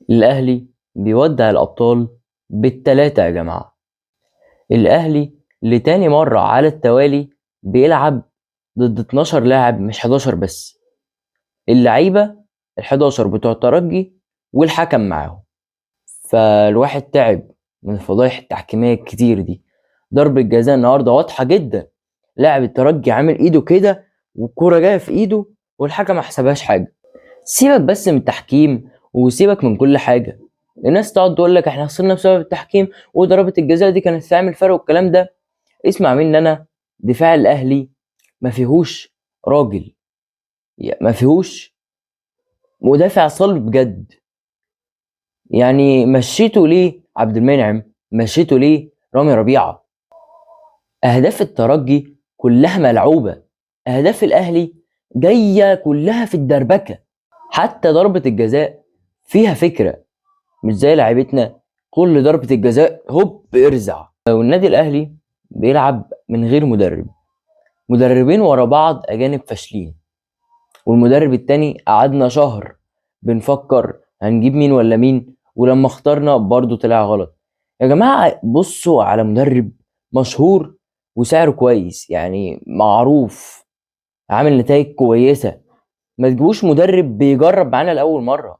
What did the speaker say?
الأهلي بيودع الأبطال بالتلاتة يا جماعة. الأهلي لتاني مرة على التوالي بيلعب ضد 12 لاعب مش 11 بس. اللعيبة ال11 بتوع الترجي والحكم معاهم. فالواحد تعب من الفضايح التحكيمية الكتير دي. ضربة جزاء النهاردة واضحة جدا، لاعب الترجي عامل ايده كده والكرة جاية في ايده والحكم ما حسبهاش حاجة. سيبك بس من التحكيم وسيبك من كل حاجة. الناس تقعد تقول لك احنا خسرنا بسبب التحكيم وضربة الجزاء دي كانت تعمل فرق والكلام ده. اسمع مني انا، دفاع الاهلي ما فيهوش راجل، ما فيهوش مدافع صلب بجد. يعني مشيته ليه عبد المنعم؟ مشيته ليه رامي ربيعة؟ اهداف الترجي كلها ملعوبة، اهداف الاهلي جاية كلها في الدربكة. حتى ضربة الجزاء فيها فكرة، مش زي لعيبتنا كل ضربة الجزاء هوب ارزع. والنادي الاهلي بيلعب من غير مدرب، مدربين ورا بعض اجانب فاشلين، والمدرب التاني قعدنا شهر بنفكر هنجيب مين ولا مين، ولما اخترنا برضو طلع غلط. يا جماعة بصوا على مدرب مشهور وسعره كويس، يعني معروف، عامل نتائج كويسة. ما تجيبوش مدرب بيجرب معانا لأول مرة.